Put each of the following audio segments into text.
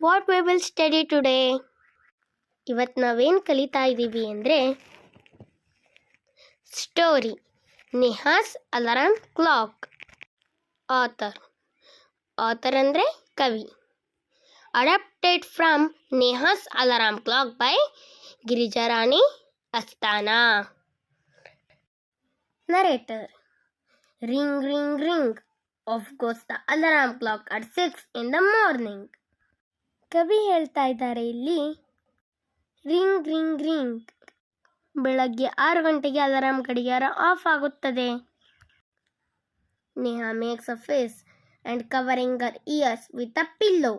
What we will study today. ಇವತ್ತು ನಾವೇನು ಕಲಿತಾ ಇದ್ದೀವಿ ಅಂದರೆ story Neha's alarm clock. Author ಅಂದರೆ ಕವಿ. Adapted from Neha's alarm clock by Girijarani Asthana. Narrator. Ring ring ring off goes the alarm clock at 6 in the morning. ಕವಿ ಹೇಳ್ತಾ ಇದ್ದಾರೆ ಇಲ್ಲಿ ರಿಂಗ್ ರಿಂಗ್ ರಿಂಗ್, ಬೆಳಗ್ಗೆ 6 ಗಂಟೆಗೆ ಅಲಾರಾಮ್ ಗಡಿಯಾರ ಆಫ್ ಆಗುತ್ತದೆ. Neha makes a face and covering her ears with a pillow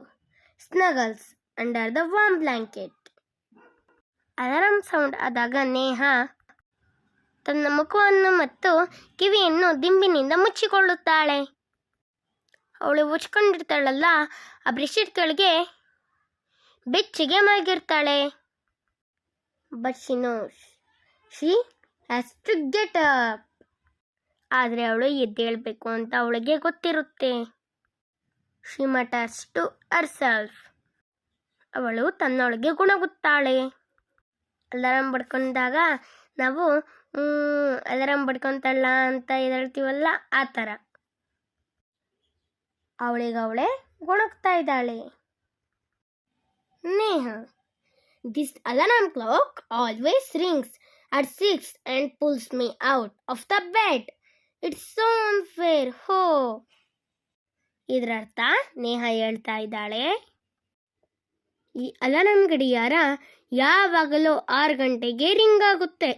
snuggles under the warm blanket. Alarm sound ಆದಾಗ ನೇಹಾ ತನ್ನ ಮುಖವನ್ನು ಮತ್ತು ಕಿವಿಯನ್ನು ದಿಂಬಿನಿಂದ ಮುಚ್ಚಿಕೊಳ್ಳುತ್ತಾಳೆ. ಅವಳು ಮುಚ್ಕೊಂಡಿರ್ತಾಳಲ್ಲ, ಆ ಬೆಡ್ಶೀಟ್ ಕೆಳಗೆ ಬೆಚ್ಚಗೆ ಮಲಗಿರ್ತಾಳೆ. But she knows she has to get up. ಆದರೆ ಅವಳು ಎದ್ದೇಳಬೇಕು ಅಂತ ಅವಳಿಗೆ ಗೊತ್ತಿರುತ್ತೆ. She mutters to herself. ಅವಳು ತನ್ನೊಳಗೆ ಗುಣಗುತ್ತಾಳೆ. ಅಲಾರಾಮ್ ಬಡ್ಕೊಂಡಾಗ ನಾವು ಅಲಾರಾಮ್ ಬಡ್ಕೊಂತಲ್ಲ ಅಂತ ಹೇಳ್ತೀವಲ್ಲ, ಆ ಥರ ಅವಳಿಗವಳೆ ಗುಣಗ್ತಾ ಇದ್ದಾಳೆ. Neha. This alarm clock always rings at 6 and pulls me out of the bed. It's so unfair. ಹೋ. ಇದರರ್ಥ ನೇಹಾ ಹೇಳ್ತಾ ಇದ್ದಾಳೆ, ಈ ಅಲಾರಾಮ್ ಗಡಿಯಾರ ಯಾವಾಗಲೂ 6 ಗಂಟೆಗೆ ರಿಂಗ್ ಆಗುತ್ತೆ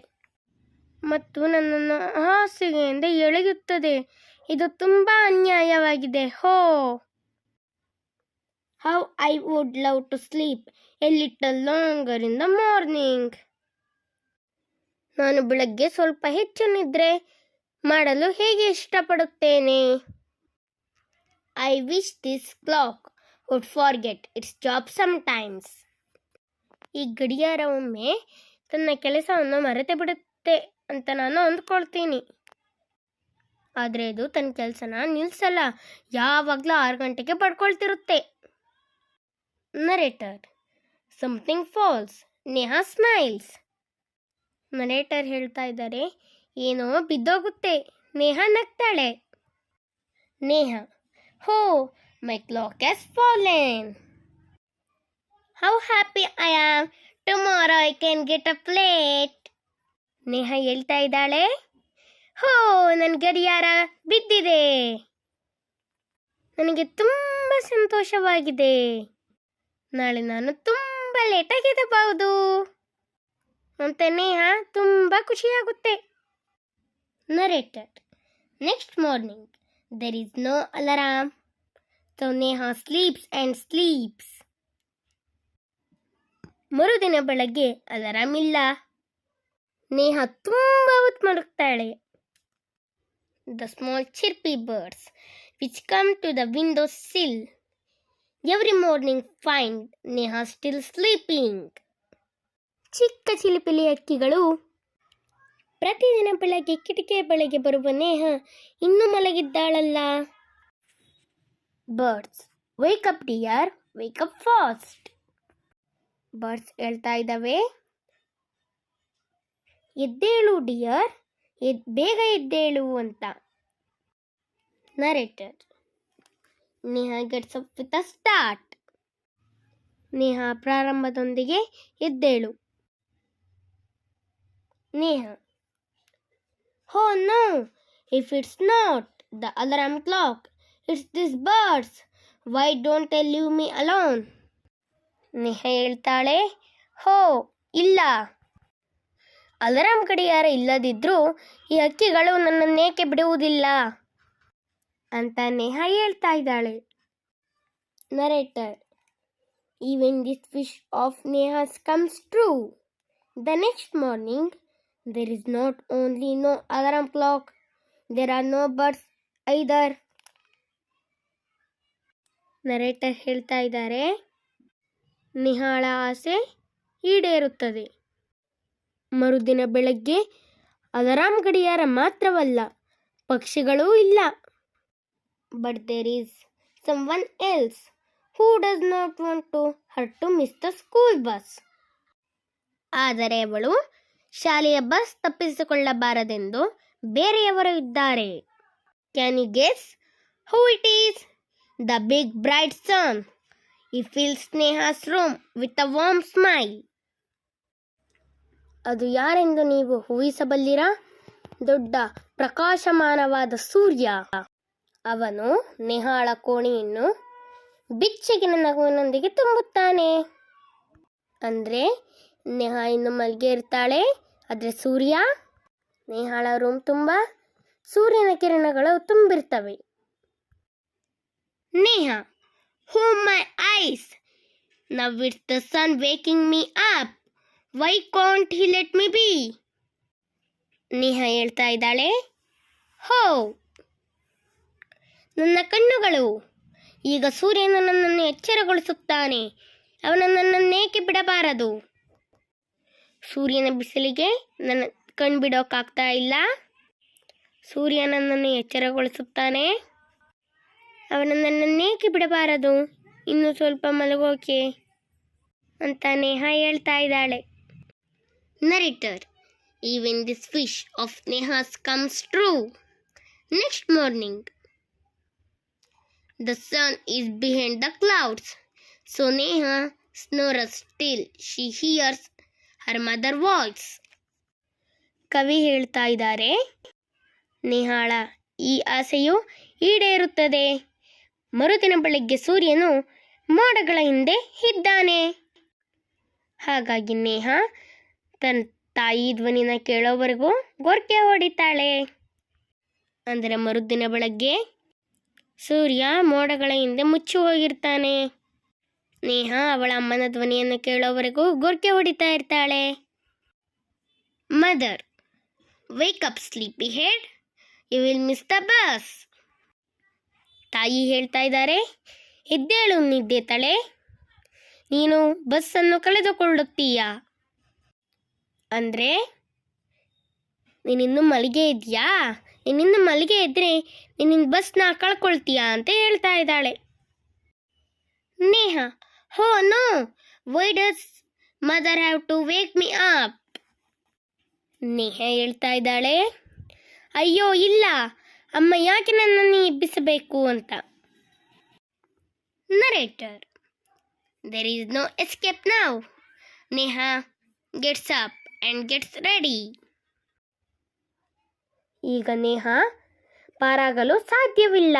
ಮತ್ತು ನನ್ನನ್ನು ಹಾಸಿಗೆಯಿಂದ ಎಳೆಯುತ್ತದೆ. ಇದು ತುಂಬ ಅನ್ಯಾಯವಾಗಿದೆ. ಹೋ. How I would love to sleep a little longer in the morning. ನಾನು ಬೆಳಗ್ಗೆ ಸ್ವಲ್ಪ ಹೆಚ್ಚು ನಿದ್ರೆ ಮಾಡಲು ಹೇಗೆ ಇಷ್ಟಪಡುತ್ತೇನೆ. I wish this clock would forget its job sometimes. ಈ ಗಡಿಯಾರ ಒಮ್ಮೆ ತನ್ನ ಕೆಲಸವನ್ನು ಮರೆತು ಬಿಡುತ್ತೆ ಅಂತ ನಾನು ಅಂದ್ಕೊಳ್ತೀನಿ. ಆದರೆ ಇದು ತನ್ನ ಕೆಲಸನ ನಿಲ್ಲಿಸಲ್ಲ, ಯಾವಾಗಲೂ 6 ಗಂಟೆಗೆ ಪಡ್ಕೊಳ್ತಿರುತ್ತೆ. Narrator. Something falls. Neha smiles. Narrator ಹೇಳ್ತಾ ಇದ್ದಾರೆ, ಏನೋ ಬಿದ್ದೋಗುತ್ತೆ. ನೇಹಾ ನಗ್ತಾಳೆ. Neha. Oh, my clock has fallen. How happy I am. Tomorrow I can get up late. Neha ಹೇಳ್ತಾ ಇದ್ದಾಳೆ, ಹೋ, ನನ್ನ ಗಡಿಯಾರ ಬಿದ್ದಿದೆ, ನನಗೆ ತುಂಬ ಸಂತೋಷವಾಗಿದೆ. ನಾಳೆ ನಾನು ತುಂಬ ಲೇಟಾಗಿ ಎದ್ದಬಹುದು ಅಂತ ನೇಹಾ ತುಂಬ ಖುಷಿಯಾಗುತ್ತೆ. Narrator. Next morning there is no alarm, so Neha sleeps and sleeps. ಮರುದಿನ ಬೆಳಗ್ಗೆ ಅಲಾರಾಮ್ ಇಲ್ಲ. ನೇಹಾ ತುಂಬ ಹೊತ್ತು ಮಲಗ್ತಾಳೆ. The small chirpy birds which come to the window sill every morning find Neha still sleeping. ಚಿಕ್ಕ ಚಿಲಿಪಿಲಿ ಹಕ್ಕಿಗಳು ಪ್ರತಿದಿನ ಬೆಳಗ್ಗೆ ಕಿಟಕಿಯ ಬಳಿಗೆ ಬರುವ ನೇಹಾ ಇನ್ನೂ ಮಲಗಿದ್ದಾಳಲ್ಲ. Birds. Wake up dear, wake up fast. Birds ಹೇಳ್ತಾ ಇದ್ದಾವೆ, ಎದ್ದೇಳು ಡಿಯರ್, ಬೇಗ ಎದ್ದೇಳು ಅಂತ. Narrator. Neha gets up with a start. Neha ಪ್ರಾರಂಭದೊಂದಿಗೆ ಎದ್ದೇಳು. Neha. Oh no, if it's not the alarm clock, it's this birds. Why don't they leave me alone. Neha ಹೇಳ್ತಾಳೆ, ಹೋ ಇಲ್ಲ, ಅಲಾರಾಮ್ ಗಡಿಯಾರ ಇಲ್ಲದಿದ್ರೂ ಈ ಹಕ್ಕಿಗಳು ನನ್ನನ್ನೇಕೆ ಬಿಡುವುದಿಲ್ಲ ಅಂತ ನೇಹಾ ಹೇಳ್ತಾ ಇದ್ದಾಳೆ. Narrator. Even this wish of Neha's comes true. The next morning, there is not only no alarm clock, there are no birds either. Narrator ಹೇಳ್ತಾ ಇದ್ದಾರೆ, ನೇಹಾಳ ಆಸೆ ಈಡೇರುತ್ತದೆ. ಮರುದಿನ ಬೆಳಗ್ಗೆ ಅಲಾರಾಮ್ ಗಡಿಯಾರ ಮಾತ್ರವಲ್ಲ, ಪಕ್ಷಿಗಳೂ ಇಲ್ಲ. But there is someone else who does not want to her to miss the school bus. ಆದರೆ ಅವಳು ಶಾಲೆಯ ಬಸ್ ತಪ್ಪಿಸಿಕೊಳ್ಳಬಾರದೆಂದು ಬೇರೆಯವರು ಇದ್ದಾರೆ. Can you guess who it is? The big bright sun. He fills Sneha's room with a warm smile. ಅದು ಯಾರೆಂದು ನೀವು ಊಹಿಸಬಲ್ಲಿರಾ? ದೊಡ್ಡ ಪ್ರಕಾಶಮಾನವಾದ ಸೂರ್ಯ. ಅವನು ನೇಹಾಳ ಕೋಣೆಯನ್ನು ಬಿಚ್ಚಗಿನ ನಗುವಿನೊಂದಿಗೆ ತುಂಬುತ್ತಾನೆ. ಅಂದರೆ ನೇಹಾ ಇನ್ನು ಮಲ್ಗೆ ಇರ್ತಾಳೆ, ಆದರೆ ಸೂರ್ಯ, ನೇಹಾಳ ರೂಮ್ ತುಂಬ ಸೂರ್ಯನ ಕಿರಣಗಳು ತುಂಬಿರ್ತವೆ. Neha, oh my eyes, now it's the sun waking me up. Why can't he let me be? Neha ಹೇಳ್ತಾ ಇದ್ದಾಳೆ. ಹೋ, ನನ್ನ ಕಣ್ಣುಗಳು, ಈಗ ಸೂರ್ಯನು ನನ್ನನ್ನು ಎಚ್ಚರಗೊಳಿಸುತ್ತಾನೆ. ಅವನು ನನ್ನನ್ನೇಕೆ ಬಿಡಬಾರದು? ಸೂರ್ಯನ ಬಿಸಿಲಿಗೆ ನನ್ನ ಕಣ್ಣು ಬಿಡೋಕ್ಕಾಗ್ತಾ ಇಲ್ಲ. ಸೂರ್ಯ ನನ್ನನ್ನು ಎಚ್ಚರಗೊಳಿಸುತ್ತಾನೆ. ಅವನು ನನ್ನನ್ನೇಕೆ ಬಿಡಬಾರದು? ಇನ್ನು ಸ್ವಲ್ಪ ಮಲಗೋಕೆ ಅಂತ ನೇಹಾ ಹೇಳ್ತಾ ಇದ್ದಾಳೆ. Narrator, even this wish of Neha's comes true. Next morning, the sun is behind the clouds, so Neha snores till she hears her mother voice. ಕವಿ ಹೇಳ್ತಾ ಇದ್ದಾರೆ, ನೇಹಾಳ ಈ ಆಸೆಯು ಈಡೇರುತ್ತದೆ. ಮರುದಿನ ಬೆಳಗ್ಗೆ ಸೂರ್ಯನು ಮೋಡಗಳ ಹಿಂದೆ ಇದ್ದಾನೆ. ಹಾಗಾಗಿ ನೇಹಾ ತನ್ನ ತಾಯಿ ಧ್ವನಿನ ಕೇಳೋವರೆಗೂ ಗೊರಕೆ ಹೊಡಿತಾಳೆ. ಅಂದರೆ ಮರುದಿನ ಬೆಳಗ್ಗೆ ಸೂರ್ಯ ಮೋಡಗಳ ಹಿಂದೆ ಮುಚ್ಚಿ ಹೋಗಿರ್ತಾನೆ. ನೇಹಾ ಅವಳ ಅಮ್ಮನ ಧ್ವನಿಯನ್ನು ಕೇಳೋವರೆಗೂ ಗೊರಕೆ ಹೊಡಿತಾ ಇರ್ತಾಳೆ. Mother, wake up sleepy head, you will miss the bus. ತಾಯಿ ಹೇಳ್ತಾ ಇದ್ದಾರೆ, ಎದ್ದೇಳು ನಿದ್ದೆ ತಲೆ, ನೀನು ಬಸ್ಸನ್ನು ಕಳೆದುಕೊಳ್ಳುತ್ತೀಯಾ. ಅಂದರೆ ನೀನಿನ್ನೂ ಮಲಗೆ ಇದೆಯಾ, ನೀನಿನ್ನು ಮಲಗೆ ಇದ್ದರೆ ನೀನಿನ್ನ ಬಸ್ನ ಕಳ್ಕೊಳ್ತೀಯಾ ಅಂತ ಹೇಳ್ತಾ ಇದ್ದಾಳೆ. Neha, oh no, why does mother have to wake me up. Neha ಹೇಳ್ತಾ ಇದ್ದಾಳೆ, ಅಯ್ಯೋ ಇಲ್ಲ, ಅಮ್ಮ ಯಾಕೆ ನನ್ನನ್ನು ಎಬ್ಬಿಸಬೇಕು ಅಂತ. Narrator, there is no escape now. Neha gets up and gets ready. ಈಗ ನೇಹಾ ಪಾರಾಗಲು ಸಾಧ್ಯವಿಲ್ಲ.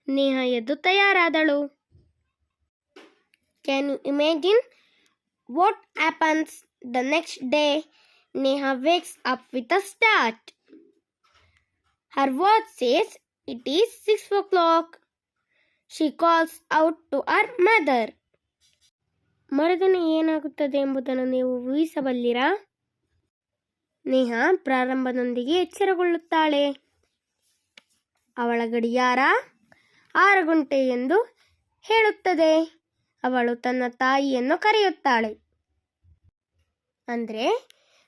ನೇಹಾ ಎದ್ದು ತಯಾರಾದಳು. Can you imagine what happens the next day? Neha wakes up with a start. Her watch says it is 6 o'clock. She calls out to her mother. ಮರುದಿನ ಏನಾಗುತ್ತದೆ ಎಂಬುದನ್ನು ನೀವು ಊಹಿಸಬಲ್ಲಿರಾ? ನೇಹಾ ಪ್ರಾರಂಭದೊಂದಿಗೆ ಎಚ್ಚರಗೊಳ್ಳುತ್ತಾಳೆ. ಅವಳ ಗಡಿಯಾರ 6 ಗಂಟೆ ಎಂದು ಹೇಳುತ್ತದೆ. ಅವಳು ತನ್ನ ತಾಯಿಯನ್ನು ಕರೆಯುತ್ತಾಳೆ. ಅಂದರೆ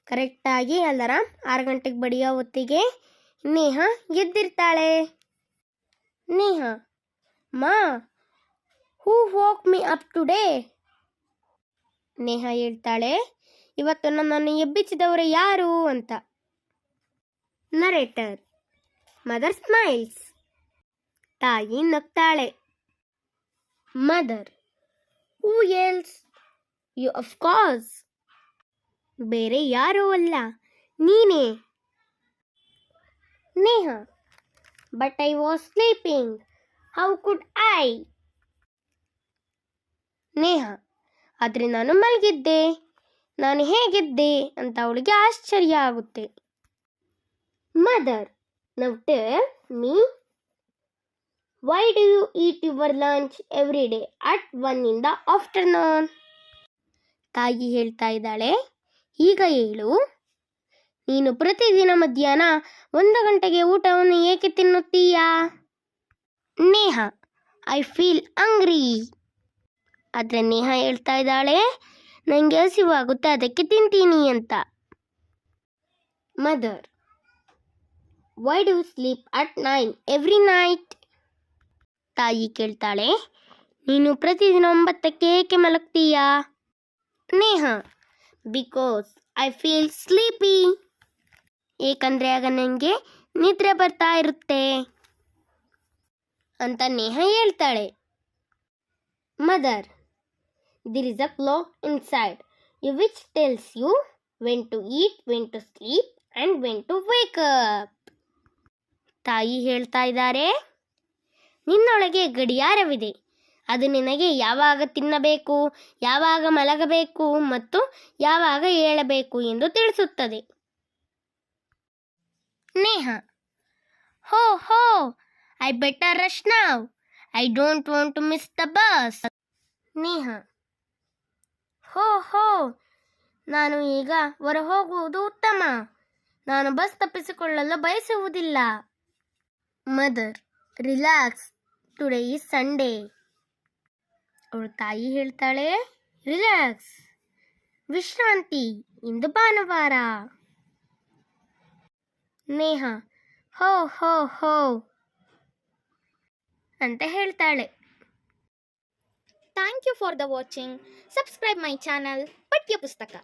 ಕರೆಕ್ಟಾಗಿ ಅಲಾರಾಮ್ 6 ಗಂಟೆಗೆ ಬಡಿಯೋ ಹೊತ್ತಿಗೆ ನೇಹಾ ಎದ್ದಿರ್ತಾಳೆ. Neha, ma, who woke me up today? Neha ಹೇಳ್ತಾಳೆ, ಇವತ್ತು ನನ್ನನ್ನು ಎಬ್ಬಿಸಿದವರು ಯಾರು ಅಂತ. Narrator, mother smiles. ತಾಯಿ ನಗ್ತಾಳೆ. Mother, who else? You of course. ಬೇರೆ ಯಾರೂ ಅಲ್ಲ, ನೀನೇ. Neha, but I was sleeping, how could I? Neha, ಆದರೆ ನಾನು ಮಲಗಿದ್ದೆ, ನಾನು ಹೇಗಿದ್ದೆ ಅಂತ ಅವಳಿಗೆ ಆಶ್ಚರ್ಯ ಆಗುತ್ತೆ. Mother, now tell me, why do you eat your lunch every day at 1 in the afternoon? ತಾಯಿ ಹೇಳ್ತಾ ಇದ್ದಾಳೆ, ಈಗ ಹೇಳು, ನೀನು ಪ್ರತಿದಿನ ಮಧ್ಯಾಹ್ನ 1 ಗಂಟೆಗೆ ಊಟವನ್ನು ಏಕೆ ತಿನ್ನುತ್ತೀಯಾ? Neha, I feel hungry. ಆದರೆ ನೇಹಾ ಹೇಳ್ತಾ ಇದ್ದಾಳೆ, ನನಗೆ ಹಸಿವಾಗುತ್ತೆ, ಅದಕ್ಕೆ ತಿಂತೀನಿ ಅಂತ. Mother, why do you sleep at 9 every night? ತಾಯಿ ಕೇಳ್ತಾಳೆ, ನೀನು ಪ್ರತಿದಿನ 9ಕ್ಕೆ ಏಕೆ ಮಲಗ್ತೀಯಾ? Neha, because I feel sleepy. ಏಕೆಂದರೆ ಆಗ ನನಗೆ ನಿದ್ರೆ ಬರ್ತಾ ಇರುತ್ತೆ ಅಂತ ನೇಹ ಹೇಳ್ತಾಳೆ. Mother, there is a clock inside you which tells you when to eat, when to sleep and when to wake up. ತಾಯಿ ಹೇಳ್ತಾ ಇದ್ದಾರೆ, ನಿನ್ನೊಳಗೆ ಗಡಿಯಾರವಿದೆ. ಅದು ನಿನಗೆ ಯಾವಾಗ ತಿನ್ನಬೇಕು, ಯಾವಾಗ ಮಲಗಬೇಕು ಮತ್ತು ಯಾವಾಗ ಏಳಬೇಕು ಎಂದು ತಿಳಿಸುತ್ತದೆ. ನೇಹ, ಹೋ ಹೋ, I better rush now. I don't want to miss the bus. Neha, ಹೋ ಹೋ, ನಾನು ಈಗ ಹೊರ ಹೋಗುವುದು ಉತ್ತಮ. ನಾನು ಬಸ್ ತಪ್ಪಿಸಿಕೊಳ್ಳಲು ಬಯಸುವುದಿಲ್ಲ. Mother, relax, today is Sunday. ಅವಳ ತಾಯಿ ಹೇಳ್ತಾಳೆ, ರಿಲ್ಯಾಕ್ಸ್, ವಿಶ್ರಾಂತಿ, ಇಂದು ಭಾನುವಾರ. ನೇಹ, ಹೋ ಹೋ ಹೋ ಅಂತ ಹೇಳ್ತಾಳೆ. Thank you for the watching. Subscribe my channel, Patya Pustaka.